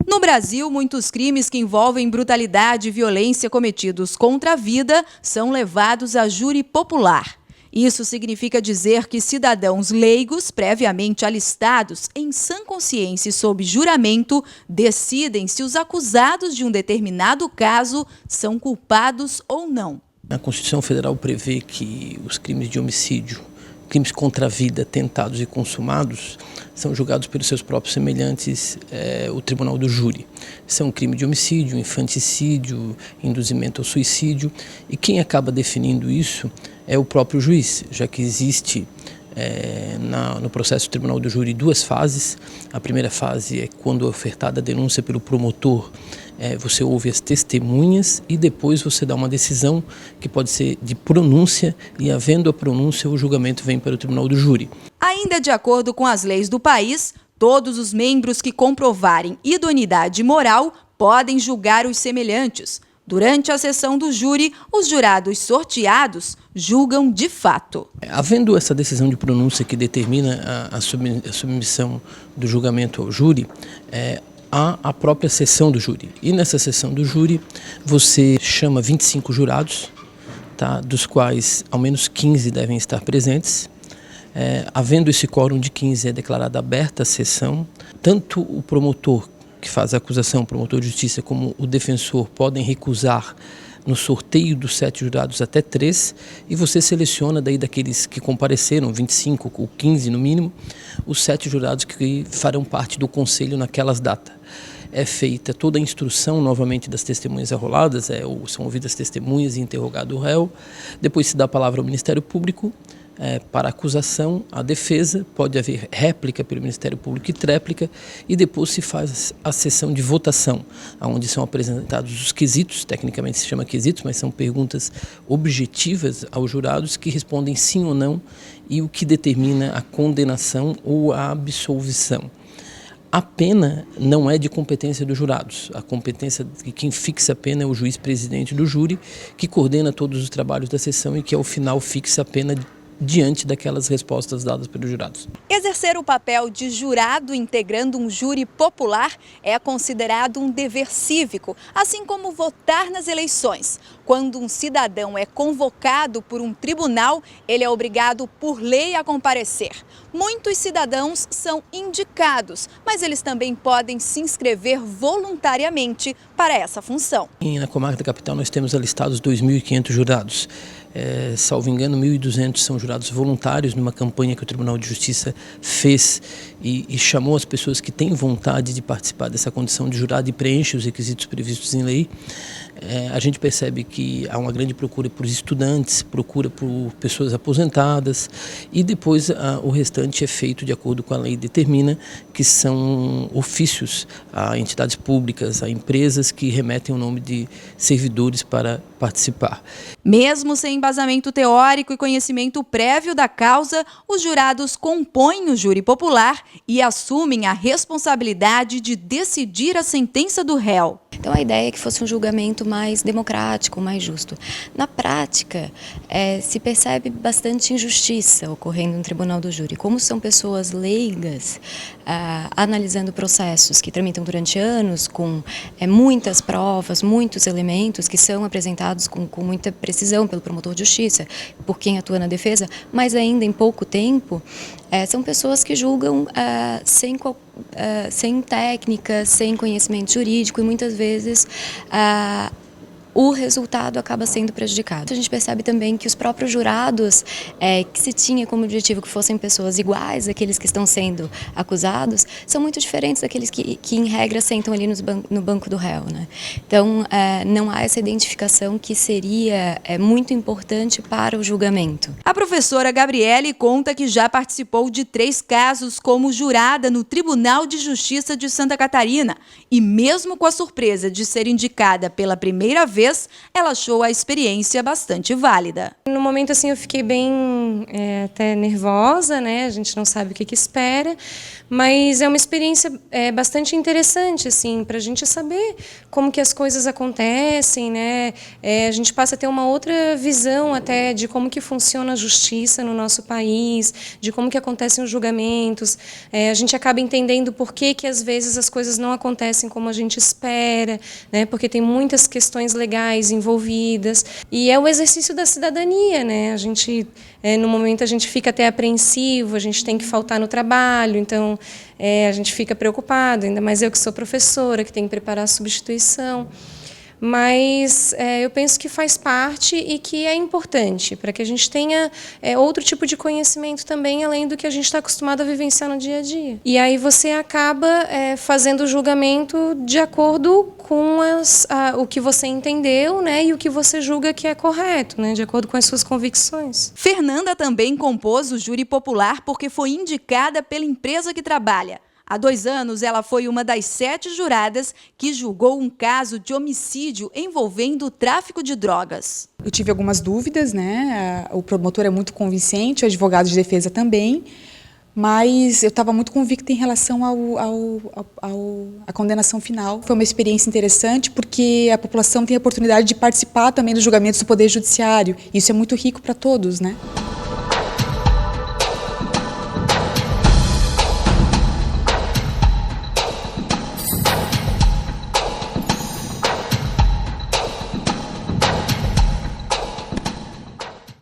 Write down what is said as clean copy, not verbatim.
No Brasil, muitos crimes que envolvem brutalidade e violência cometidos contra a vida são levados a júri popular. Isso significa dizer que cidadãos leigos, previamente alistados em sã consciência e sob juramento, decidem se os acusados de um determinado caso são culpados ou não. A Constituição Federal prevê que os crimes de homicídio, crimes contra a vida tentados e consumados, são julgados pelos seus próprios semelhantes, o tribunal do júri. São crime de homicídio, infanticídio, induzimento ao suicídio, e quem acaba definindo isso é o próprio juiz, já que existe no processo do tribunal do júri duas fases. A primeira fase é quando é ofertada a denúncia pelo promotor, você ouve as testemunhas e depois você dá uma decisão que pode ser de pronúncia, e havendo a pronúncia o julgamento vem para o tribunal do júri. Ainda de acordo com as leis do país, todos os membros que comprovarem idoneidade moral podem julgar os semelhantes. Durante a sessão do júri, os jurados sorteados julgam de fato. Havendo essa decisão de pronúncia que determina a submissão do julgamento ao júri, há a própria sessão do júri. E nessa sessão do júri, você chama 25 jurados, tá, dos quais ao menos 15 devem estar presentes. Havendo esse quórum de 15, é declarada aberta a sessão. Tanto o promotor que faz a acusação, o promotor de justiça, como o defensor podem recusar no sorteio dos 7 jurados até 3, e você seleciona daí daqueles que compareceram, 25 ou 15 no mínimo, os 7 jurados que farão parte do conselho naquelas datas. É feita toda a instrução novamente das testemunhas arroladas, são ouvidas testemunhas e interrogado o réu, depois se dá a palavra ao Ministério Público, para a acusação, a defesa, pode haver réplica pelo Ministério Público e tréplica, e depois se faz a sessão de votação, onde são apresentados os quesitos, tecnicamente se chama quesitos, mas são perguntas objetivas aos jurados que respondem sim ou não, e o que determina a condenação ou a absolvição. A pena não é de competência dos jurados. A competência de quem fixa a pena é o juiz presidente do júri, que coordena todos os trabalhos da sessão e que ao final fixa a pena diante daquelas respostas dadas pelos jurados. Exercer o papel de jurado integrando um júri popular é considerado um dever cívico, assim como votar nas eleições. Quando um cidadão é convocado por um tribunal, ele é obrigado por lei a comparecer. Muitos cidadãos são indicados, mas eles também podem se inscrever voluntariamente para essa função. Na comarca da capital nós temos alistados 2.500 jurados. Salvo engano, 1.200 são jurados voluntários numa campanha que o Tribunal de Justiça fez e chamou as pessoas que têm vontade de participar dessa condição de jurado e preenche os requisitos previstos em lei. A gente percebe que há uma grande procura por estudantes, procura por pessoas aposentadas, e depois o restante é feito de acordo com a lei determina, que são ofícios a entidades públicas, a empresas que remetem o nome de servidores para participar. Mesmo sem embasamento teórico e conhecimento prévio da causa, os jurados compõem o júri popular e assumem a responsabilidade de decidir a sentença do réu. Então a ideia é que fosse um julgamento mais democrático, mais justo. Na prática, se percebe bastante injustiça ocorrendo no tribunal do júri. Como são pessoas leigas, analisando processos que tramitam durante anos, com muitas provas, muitos elementos que são apresentados com muita precisão pelo promotor de justiça, por quem atua na defesa, mas ainda em pouco tempo, são pessoas que julgam sem técnica, sem conhecimento jurídico, e muitas vezes o resultado acaba sendo prejudicado. A gente percebe também que os próprios jurados, que se tinha como objetivo que fossem pessoas iguais àqueles que estão sendo acusados, são muito diferentes daqueles que em regra sentam ali no banco do réu, né? Então, não há essa identificação que seria muito importante para o julgamento. A professora Gabriele conta que já participou de 3 casos como jurada no Tribunal de Justiça de Santa Catarina, e mesmo com a surpresa de ser indicada pela primeira vez vez, ela achou a experiência bastante válida. No momento, assim, eu fiquei bem até nervosa, né? A gente não sabe o que espera, mas é uma experiência bastante interessante, assim, para a gente saber como que as coisas acontecem, né? A gente passa a ter uma outra visão até de como que funciona a justiça no nosso país, de como que acontecem os julgamentos. A gente acaba entendendo por que às vezes as coisas não acontecem como a gente espera, né? Porque tem muitas questões legais envolvidas, e é o exercício da cidadania, né? A gente, no momento, a gente fica até apreensivo, a gente tem que faltar no trabalho, então a gente fica preocupado, ainda mais eu que sou professora, que tenho que preparar a substituição. Mas eu penso que faz parte e que é importante para que a gente tenha outro tipo de conhecimento também, além do que a gente está acostumado a vivenciar no dia a dia. E aí você acaba fazendo o julgamento de acordo com o que você entendeu, né, e o que você julga que é correto, né, de acordo com as suas convicções. Fernanda também compôs o júri popular porque foi indicada pela empresa que trabalha. Há 2 anos, ela foi uma das 7 juradas que julgou um caso de homicídio envolvendo o tráfico de drogas. Eu tive algumas dúvidas, né? O promotor é muito convincente, o advogado de defesa também, mas eu estava muito convicta em relação à condenação final. Foi uma experiência interessante porque a população tem a oportunidade de participar também dos julgamentos do Poder Judiciário. Isso é muito rico para todos, né?